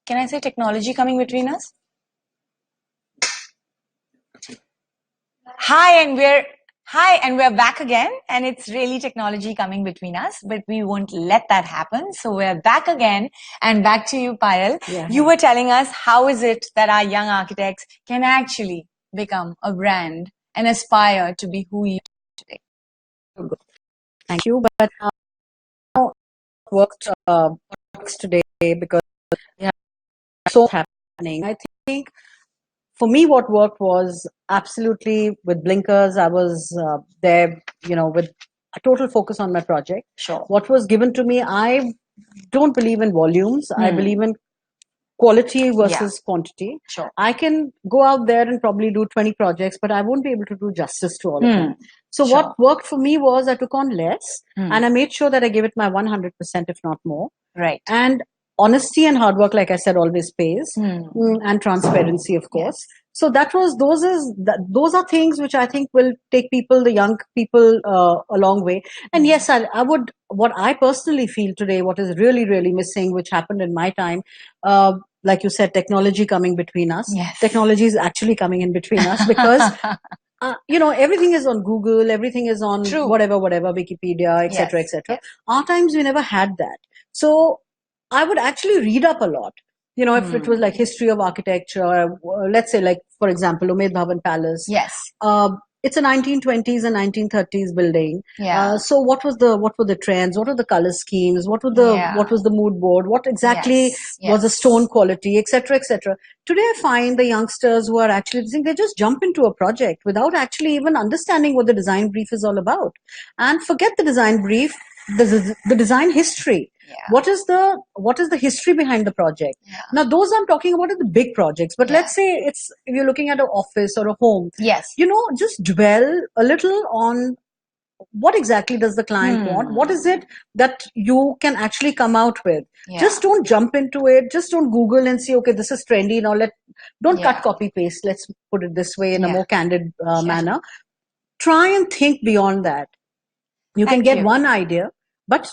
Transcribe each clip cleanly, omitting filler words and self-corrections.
can I say technology coming between us? Hi, and we're back again, and it's really technology coming between us, but we won't let that happen. So we're back again, and back to you, Payal. Yeah. You were telling us how is it that our young architects can actually become a brand and aspire to be who you are today. Thank you. But how worked works today because yeah, so happening. I think for me, what worked was absolutely with blinkers. I was there, with a total focus on my project. Sure. What was given to me, I don't believe in volumes. I believe in quality versus quantity. Sure. I can go out there and probably do 20 projects, but I won't be able to do justice to all of them. So Sure. what worked for me was I took on less and I made sure that I gave it my 100%, if not more. Right. And honesty and hard work, like I said, always pays. And transparency, of course. Yes. So those are things which I think will take the young people, a long way. And yes, what I personally feel today, what is really, really missing, which happened in my time, like you said, technology coming between us. Yes. Technology is actually coming in between us because everything is on Google, everything is on True. whatever, Wikipedia, etc., Yes. etc. Yes. Our times we never had that. So I would actually read up a lot. If it was like history of architecture, let's say like, for example, Umaid Bhawan Palace. Yes. It's a 1920s and 1930s building. Yeah. So what were the trends? What were the color schemes? What was the mood board? What exactly was the stone quality, etc., etc. Today, I find the youngsters who are actually they just jump into a project without actually even understanding what the design brief is all about, and forget the design brief, the design history. Yeah. What is the history behind the project? Yeah. Now, those I'm talking about are the big projects. But let's say if you're looking at an office or a home, Yes. just dwell a little on what exactly does the client want? What is it that you can actually come out with? Yeah. Just don't jump into it. Just don't Google and see, okay, this is trendy. Now don't cut, copy, paste. Let's put it this way in a more candid manner. Try and think beyond that. You can get one idea, but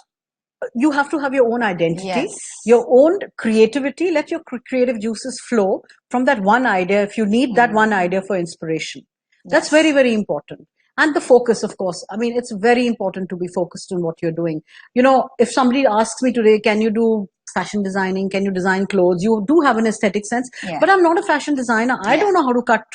you have to have your own identity, your own creativity. Let your creative juices flow from that one idea if you need that one idea for inspiration. That's very, very important. And the focus, of course. I mean, it's very important to be focused on what you're doing. If somebody asks me today, can you do fashion designing? Can you design clothes? You do have an aesthetic sense, but I'm not a fashion designer. I don't know how to cut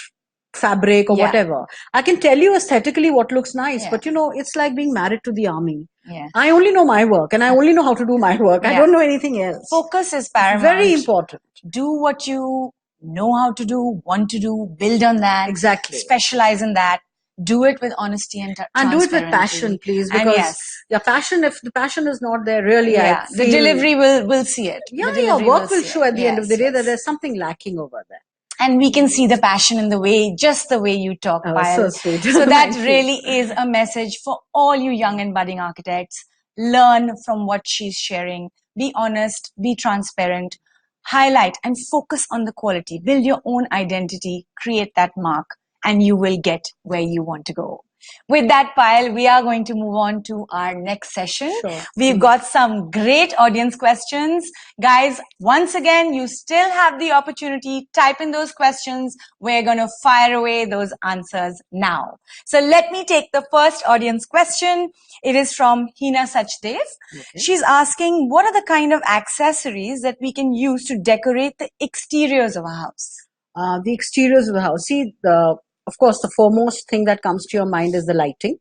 fabric or whatever. I can tell you aesthetically what looks nice, but it's like being married to the army. I only know my work and I only know how to do my work. I don't know anything else. Focus is paramount. Very important. Do what you know how to do, want to do, build on that. Exactly. Specialize in that. Do it with honesty and transparency. And do it with passion, please. Because passion, if the passion is not there, really, the delivery will see it. Yeah, your work will show at the end of the day that there's something lacking over there. And we can see the passion in the way, just the way you talk, Payal. So sweet. So that really is a message for all you young and budding architects. Learn from what she's sharing. Be honest, be transparent, highlight and focus on the quality. Build your own identity, create that mark, and you will get where you want to go. With that, Payal, we are going to move on to our next session. Sure. We've got some great audience questions. Guys, once again, you still have the opportunity. Type in those questions. We're going to fire away those answers now. So let me take the first audience question. It is from Hina Sachdev. Okay. She's asking, what are the kind of accessories that we can use to decorate the exteriors of a house? The exteriors of the house. See, of course, the foremost thing that comes to your mind is the lighting.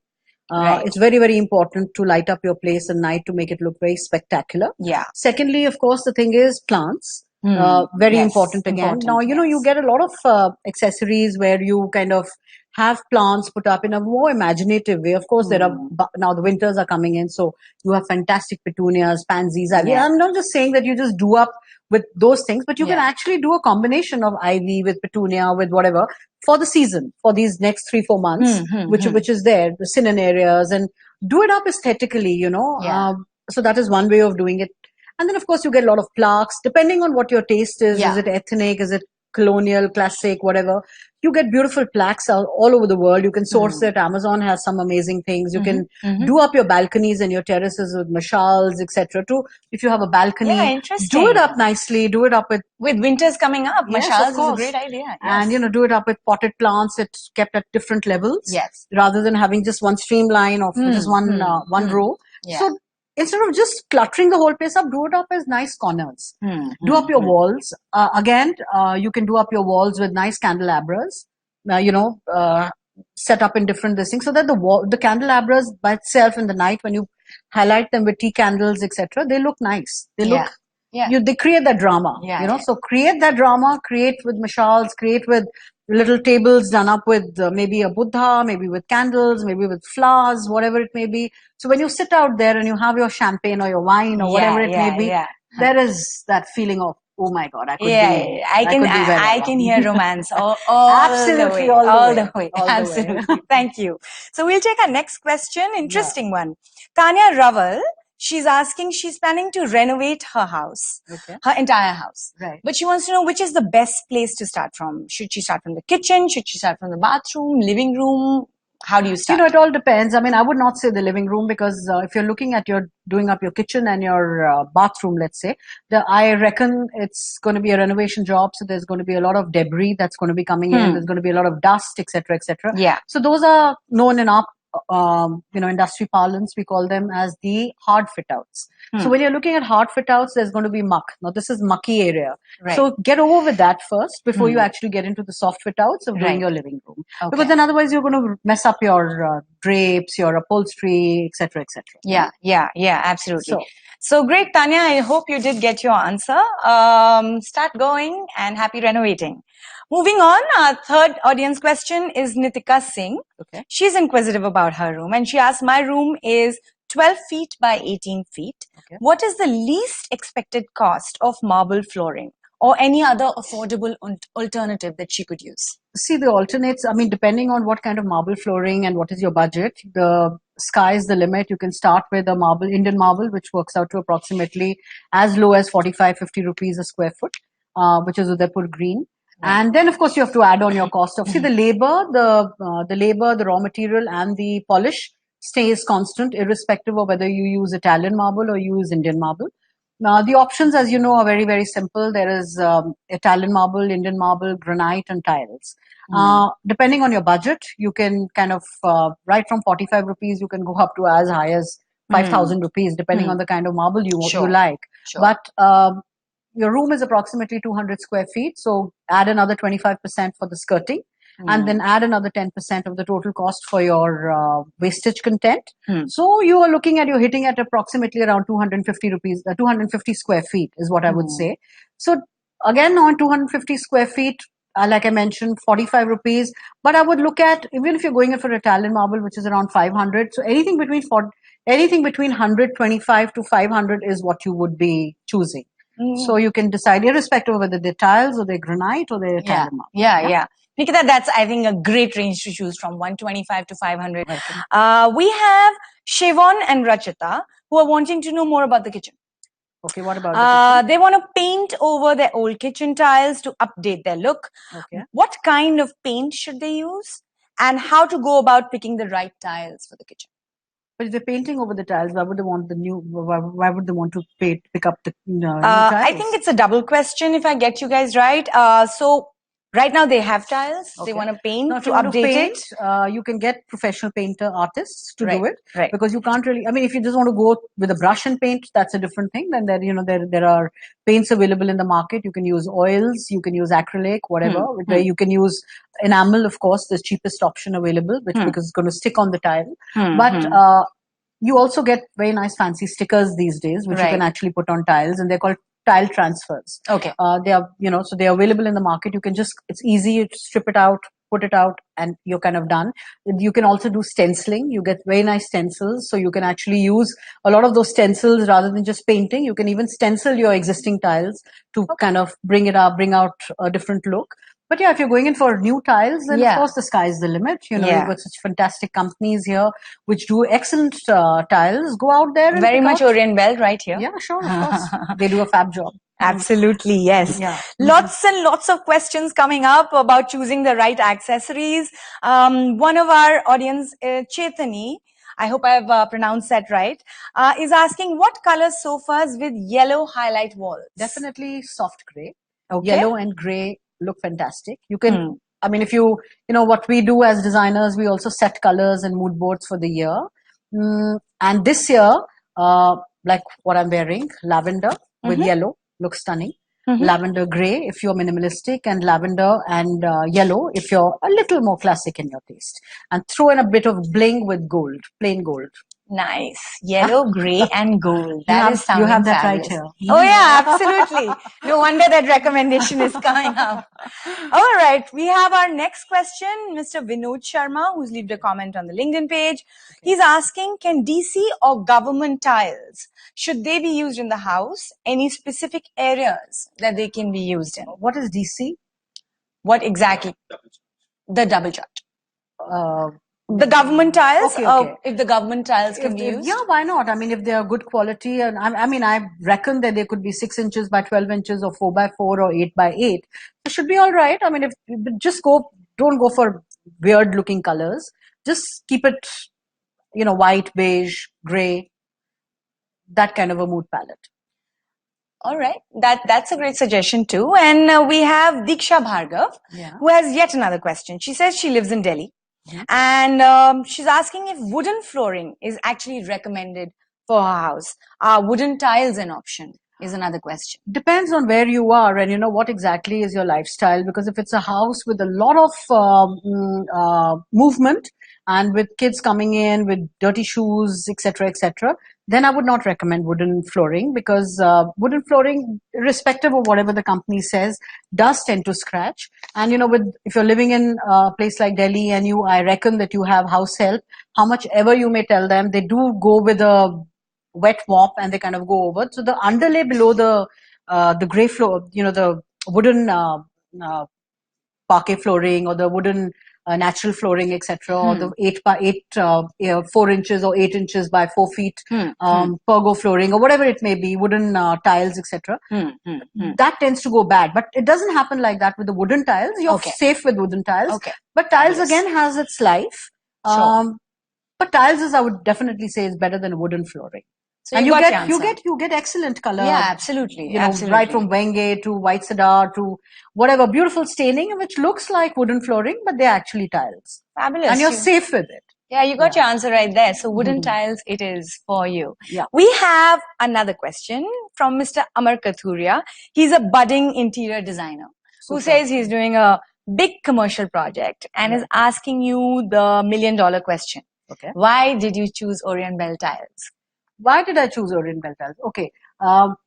It's very, very important to light up your place at night to make it look very spectacular. Yeah. Secondly, of course, the thing is plants. Very important again. Now, you get a lot of accessories where you kind of have plants put up in a more imaginative way. Of course, now the winters are coming in, so you have fantastic petunias, pansies. I'm not just saying that you just do up with those things, but you can actually do a combination of ivy with petunia, with whatever, for the season, for these next 3-4 months, which is there, the cinernarias, and do it up aesthetically, so that is one way of doing it. And then, of course, you get a lot of plaques, depending on what your taste is. Is it ethnic? Is it colonial, classic, whatever? you get beautiful plaques all over the world. You can source it. Amazon has some amazing things. You can do up your balconies and your terraces with mashals, etc. Too, if you have a balcony, do it up nicely. Do it up with winters coming up. Yes, mashals of course. is a great idea. Yes. And do it up with potted plants. It's kept at different levels. Yes. Rather than having just one streamline of just one row. Yeah. So instead of just cluttering the whole place up, do it up as nice corners. Do up your walls. Again, you can do up your walls with nice candelabras. Set up in different things so that the candelabras by itself in the night, when you highlight them with tea candles, etc., they look nice. They look. Yeah. They create that drama. So create that drama. Create with mashals. Create with little tables done up with maybe a Buddha, maybe with candles, maybe with flowers, whatever it may be. So when you sit out there and you have your champagne or your wine or whatever it may be, there is that feeling of, oh my God, I can hear romance all Absolutely, all the way. Absolutely. Thank you. So we'll take our next question. Interesting one. Tanya Raval. She's asking, she's planning to renovate her house, her entire house. Right. But she wants to know which is the best place to start from. Should she start from the kitchen? Should she start from the bathroom, living room? How do you start? It all depends. I mean, I would not say the living room because if you're looking at doing up your kitchen and your bathroom, let's say, I reckon it's going to be a renovation job. So there's going to be a lot of debris that's going to be coming in. There's going to be a lot of dust, etc., etc. Yeah. So those are known in our industry parlance, we call them as the hard fit outs. So when you're looking at hard fit outs, there's going to be muck. Now this is mucky area. Right. So get over with that first before you actually get into the soft fit outs of doing your living room. Okay. Because then otherwise you're going to mess up your drapes, your upholstery, etc., etc. Yeah, absolutely. So great, Tanya. I hope you did get your answer. Start going and happy renovating. Moving on, our third audience question is Nitika Singh. Okay. She's inquisitive about her room and she asked, my room is 12 feet by 18 feet. Okay. What is the least expected cost of marble flooring or any other affordable alternative that she could use? See, the alternates, I mean, depending on what kind of marble flooring and what is your budget, the sky's the limit. You can start with a marble, Indian marble, which works out to approximately as low as 45-50 rupees a square foot, which is Udaipur green. Right. And then, of course, you have to add on your cost of, see, the labor, the raw material and the polish stays constant, irrespective of whether you use Italian marble or you use Indian marble. Now, the options, as you know, are very, very simple. There is Italian marble, Indian marble, granite, and tiles. Depending on your budget, you can kind of, right from 45 rupees, you can go up to as high as 5,000 rupees, depending on the kind of marble you like. Sure. But your room is approximately 200 square feet. So add another 25% for the skirting and then add another 10% of the total cost for your wastage content. So you are you're hitting at approximately around 250 rupees, 250 square feet is what I would say. So again, on 250 square feet, like I mentioned, 45 rupees. But I would look at, even if you're going in for Italian marble, which is around 500. So anything between 125 to 500 is what you would be choosing. So you can decide, irrespective of whether they're tiles or they're granite or they're Italian marble. Yeah. Nikita, that's, I think, a great range to choose from, 125 to 500. We have Shivon and Rachita who are wanting to know more about the kitchen. Okay, what about the kitchen? They want to paint over their old kitchen tiles to update their look. Okay. What kind of paint should they use? And how to go about picking the right tiles for the kitchen? But if they're painting over the tiles, why would they want why would they want to pick up the new tiles? I think it's a double question if I get you guys right. So right now they have tiles. Okay. They want to paint to update it. You can get professional painter artists to do it. Right. Because you can't really, I mean, if you just want to go with a brush and paint, that's a different thing. Then there are paints available in the market. You can use oils, you can use acrylic, whatever. You can use enamel, of course, the cheapest option available, because it's going to stick on the tile. But you also get very nice fancy stickers these days, which you can actually put on tiles, and they're called tile transfers. Okay. They are, so they're available in the market. You can it's easy, you strip it out, put it out, and you're kind of done. You can also do stenciling. You get very nice stencils. So you can actually use a lot of those stencils rather than just painting. You can even stencil your existing tiles to kind of bring out a different look. But yeah, if you're going in for new tiles, then of course the sky is the limit. You've got such fantastic companies here which do excellent tiles. Go out there and very much Orient Belt right here. Yeah, sure, of course. They do a fab job. Absolutely, yes. Yeah. Lots and lots of questions coming up about choosing the right accessories. One of our audience, Chetani, I hope I've pronounced that right, is asking what color sofas with yellow highlight walls? Definitely soft gray. Okay. Yellow and gray look fantastic. You can, I mean, if you know what we do as designers, we also set colors and mood boards for the year. And this year, like what I'm wearing, lavender with yellow looks stunning. Lavender gray if you're minimalistic, and lavender and yellow if you're a little more classic in your taste. And throw in a bit of bling with gold, plain gold. Nice. Yellow, gray, and gold. That is sounding You have that fabulous. right here. Oh yeah, absolutely. No wonder that recommendation is coming up. All right. We have our next question, Mr. Vinod Sharma, who's left a comment on the LinkedIn page. He's asking, can DC or government tiles, should they be used in the house? Any specific areas that they can be used in? What is DC? What exactly? The double charge. The government tiles, if the government tiles can be used? Yeah, why not? I mean, if they are good quality, and I reckon that they could be 6 inches by 12 inches or 4 by 4 or 8 by 8. It should be all right. I mean, don't go for weird looking colors. Just keep it, white, beige, gray, that kind of a mood palette. All right. That's a great suggestion too. And we have Diksha Bhargav, who has yet another question. She says she lives in Delhi. And she's asking if wooden flooring is actually recommended for her house. Are wooden tiles an option? Is another question. Depends on where you are and what exactly is your lifestyle. Because if it's a house with a lot of movement and with kids coming in with dirty shoes, etc., etc., then I would not recommend wooden flooring, because wooden flooring, irrespective of whatever the company says, does tend to scratch. And if you're living in a place like Delhi and I reckon that you have house help, how much ever you may tell them, they do go with a wet mop and they kind of go over. So the underlay below the gray floor, the wooden parquet flooring or the wooden natural flooring, etc., or the 8 by 8, 4 inches or 8 inches by 4 feet pergo flooring, or whatever it may be, wooden tiles, etc. That tends to go bad, but it doesn't happen like that with the wooden tiles. You're safe with wooden tiles, but tiles again has its life. But tiles I would definitely say is better than wooden flooring. So and you get excellent color. Yeah, absolutely. Right from Wenge to white cedar to whatever, beautiful staining, which looks like wooden flooring, but they're actually tiles. Fabulous. And you're safe with it. Yeah, you got your answer right there. So wooden tiles, it is for you. Yeah. We have another question from Mr. Amar Kathuria. He's a budding interior designer who says he's doing a big commercial project and is asking you the $1 million question. Okay. Why did you choose Orient Belt tiles? Why did I choose Orient Belt tiles? Okay.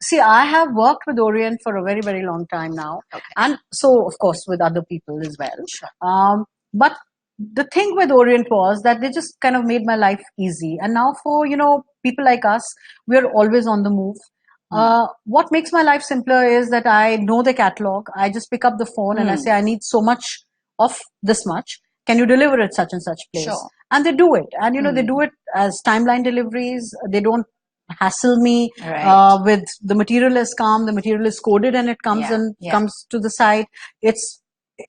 See, I have worked with Orient for a very, very long time now. Okay. And so, of course, with other people as well. Sure. But the thing with Orient was that they just kind of made my life easy. And now for, people like us, we're always on the move. What makes my life simpler is that I know the catalog. I just pick up the phone and I say, I need so much of this much. Can you deliver it such and such place? Sure. And they do it. And, they do it as timeline deliveries. They don't hassle me with the material is come, the material is coded and it comes comes to the site. It's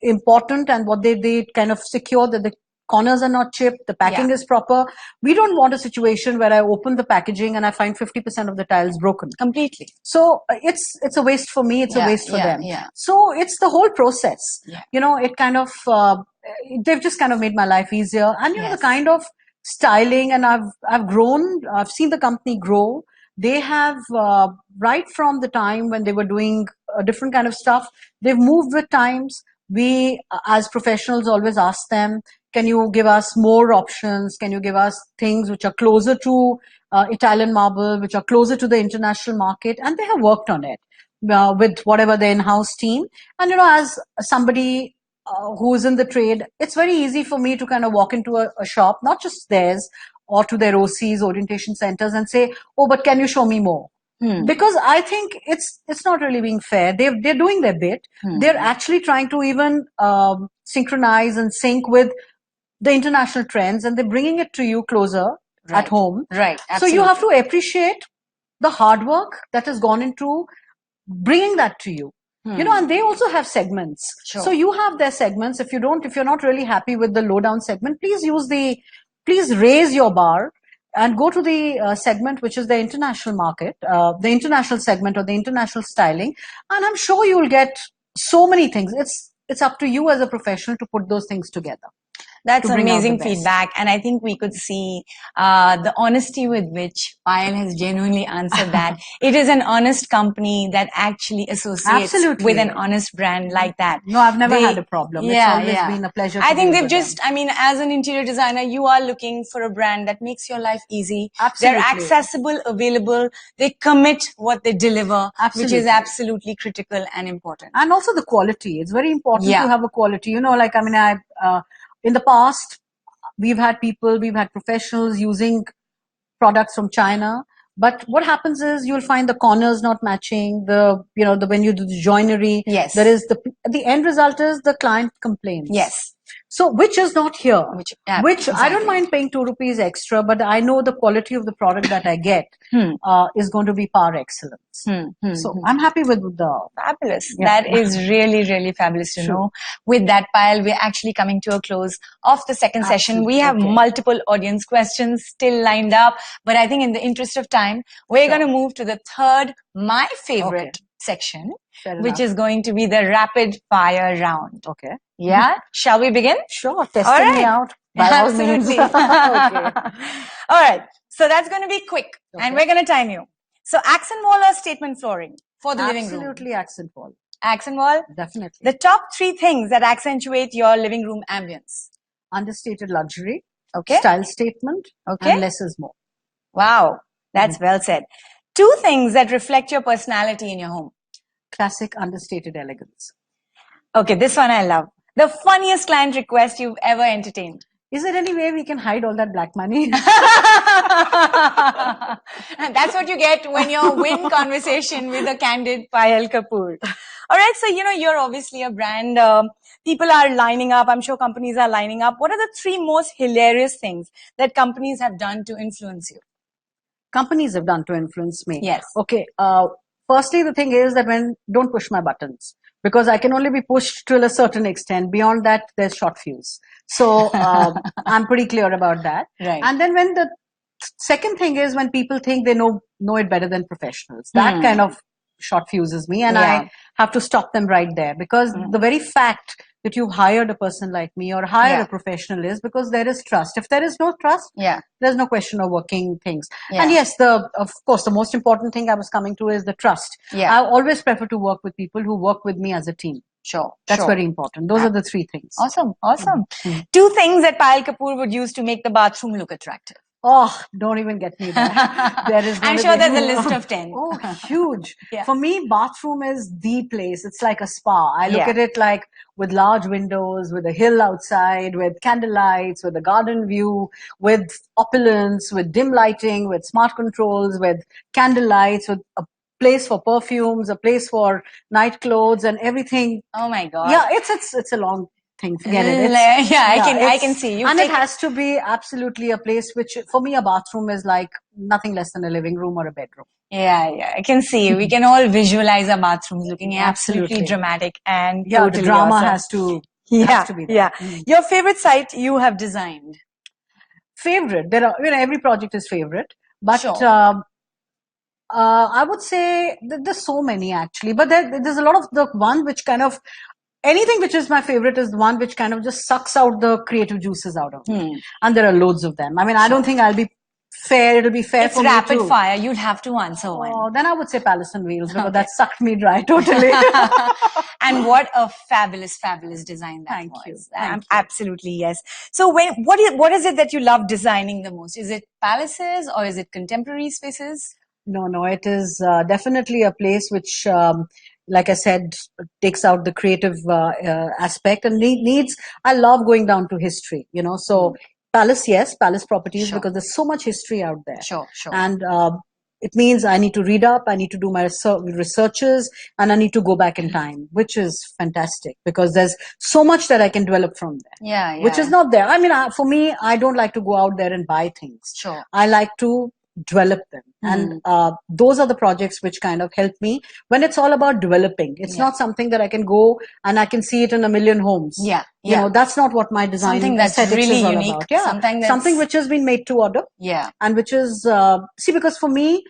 important, and what they kind of secure that the corners are not chipped, the packing is proper. We don't want a situation where I open the packaging and I find 50% of the tiles broken. Completely. So it's a waste for me, it's a waste for them. Yeah. So it's the whole process. Yeah. It kind of, they've just kind of made my life easier. And the kind of styling, and I've seen the company grow. They have, right from the time when they were doing a different kind of stuff, they've moved with times. We, as professionals, always ask them, can you give us more options? Can you give us things which are closer to Italian marble, which are closer to the international market? And they have worked on it with whatever the in-house team. And, as somebody who's in the trade, it's very easy for me to kind of walk into a shop, not just theirs, or to their OCs, orientation centers, and say, oh, but can you show me more? Because I think it's not really being fair. They're doing their bit. They're actually trying to even synchronize and sync with the international trends, and they're bringing it to you closer at home. Right. Absolutely. So you have to appreciate the hard work that has gone into bringing that to you. You know, and they also have segments. Sure. So you have their segments. If you're not really happy with the low down segment, please raise your bar and go to the segment which is the international market, the international segment or the international styling, and I'm sure you'll get so many things. It's up to you as a professional to put those things together. That's amazing feedback, and I think we could see the honesty with which Payal has genuinely answered that. It is an honest company that actually associates with an honest brand like that. No, I've never had a problem. It's always been a pleasure. I think they've as an interior designer, you are looking for a brand that makes your life easy. Absolutely. They're accessible, available. They commit what they deliver, which is absolutely critical and important. And also the quality. It's very important to have a quality. You know, like, in the past, we've had professionals using products from China. But what happens is you'll find the corners not matching, when you do the joinery. Yes. There is the end result is the client complains. Yes. So, which is not here. Which exactly. I don't mind paying 2 rupees extra, but I know the quality of the product that I get is going to be par excellence. So I'm happy with the... Fabulous. Yeah. That is really, really fabulous to know. With that, Payal, we're actually coming to a close of the second session. We have multiple audience questions still lined up, but I think in the interest of time, we're going to move to the third, my favorite section, which is going to be the rapid fire round. Okay. Yeah? Shall we begin? Sure. Testing me out. Absolutely. Okay. All right. So that's going to be quick and we're going to time you. So accent wall or statement flooring for the living room? Absolutely accent wall. Accent wall? Definitely. The top 3 things that accentuate your living room ambience? Understated luxury. Okay. Style statement. Okay. And less is more. Wow. That's well said. 2 things that reflect your personality in your home? Classic understated elegance. Okay, this one I love. The funniest client request you've ever entertained? Is there any way we can hide all that black money? And that's what you get when you win conversation with a candid Payal Kapoor. All right, so you're obviously a brand. People are lining up. I'm sure companies are lining up. What are the 3 most hilarious things that companies have done to influence you? Companies have done to influence me. Yes. Okay. Firstly, the thing is that don't push my buttons, because I can only be pushed till a certain extent. Beyond that, there's short fuse. So I'm pretty clear about that. Right. And then when the second thing is when people think they know it better than professionals, that kind of short fuses me, and I have to stop them right there, because the very fact that you've hired a person like me or hired a professional is because there is trust. If there is no trust, there's no question of working things. And yes, of course, the most important thing I was coming to is the trust. I always prefer to work with people who work with me as a team. Sure. That's very important. Those are the 3 things. Awesome. 2 things that Payal Kapoor would use to make the bathroom look attractive. Oh, don't even get me there. I'm sure there's a list of 10. Oh, huge. For me, bathroom is the place. It's like a spa. I look at it like with large windows, with a hill outside, with candle lights, with a garden view, with opulence, with dim lighting, with smart controls, with candle lights, with a place for perfumes, a place for night clothes and everything. Oh my God. Yeah, it's a long thing. Forget it. I can see you. And it has to be absolutely a place which, for me, a bathroom is like nothing less than a living room or a bedroom. Yeah, I can see. We can all visualize our bathrooms looking absolutely dramatic and totally the drama awesome. has to be there. Yeah. Your favorite site you have designed? Favorite? There are, every project is favorite, but I would say there's so many actually, but there's a lot of the one which kind of, anything which is my favorite is the one which kind of just sucks out the creative juices out of me. And there are loads of them. I mean, I don't think I'll be fair. It'll be fair for me rapid fire. You'll have to answer one. Then I would say Palace on Wheels, because that sucked me dry totally. And what a fabulous, fabulous design that Thank was. you. Absolutely, yes. So what is it that you love designing the most? Is it palaces or is it contemporary spaces? No, it is definitely a place which, like I said, takes out the creative aspect and needs, I love going down to history, so palace, yes, palace properties, because there's so much history out there. Sure. And it means I need to read up, I need to do my researches, and I need to go back in time, which is fantastic because there's so much that I can develop from there. Yeah. Which is not there. I mean, for me, I don't like to go out there and buy things. Sure. I like to develop them. And those are the projects which kind of help me when it's all about developing. It's not something that I can go and I can see it in a million homes. Yeah. You know, that's not what my design something that's aesthetics really is all unique. about. Yeah. Something which has been made to order. Yeah. And which is, see, because for me,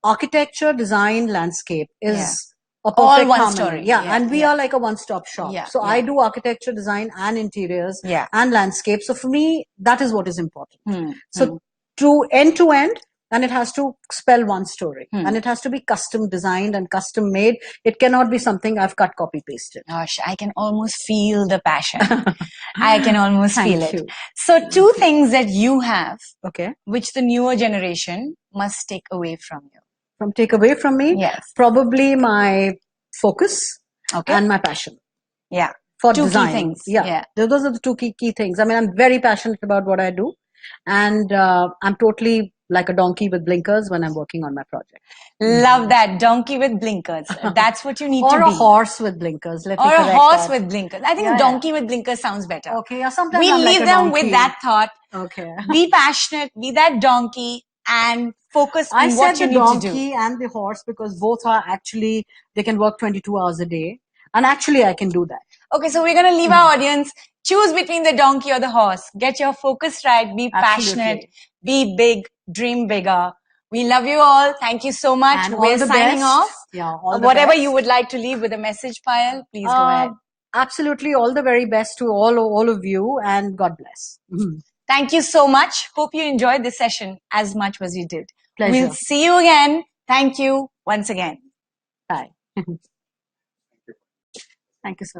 architecture, design, landscape is a perfect all one harmony. story. Yeah. And we are like a one-stop shop. Yeah. So I do architecture, design and interiors and landscape. So for me, that is what is important. So to end, and it has to spell one story and it has to be custom designed and custom made. It cannot be something I've cut, copy, pasted. Gosh, I can almost feel the passion. I can almost feel it. You. So two things that you have, okay, which the newer generation must take away from you. Take away from me? Yes. Probably my focus and my passion. Yeah. For two design. Key things. Yeah. Those are the two key things. I mean, I'm very passionate about what I do. And I'm totally like a donkey with blinkers when I'm working on my project. Love that. Donkey with blinkers. That's what you need to be. Or a horse with blinkers. Or a horse with blinkers. I think donkey with blinkers sounds better. Okay. Yeah, sometimes we I'm leave like them with that thought. Okay. Be passionate. Be that donkey and focus on what you need to do. I said the donkey and the horse because both are actually, they can work 22 hours a day. And actually I can do that. Okay, so we're going to leave our audience. Choose between the donkey or the horse. Get your focus right. Be passionate. Be big. Dream bigger. We love you all. Thank you so much. And we're signing off. Yeah, whatever you would like to leave with a message, Payal, please go ahead. Absolutely. All the very best to all of you and God bless. Thank you so much. Hope you enjoyed this session as much as we did. Pleasure. We'll see you again. Thank you once again. Bye. Thank you so much.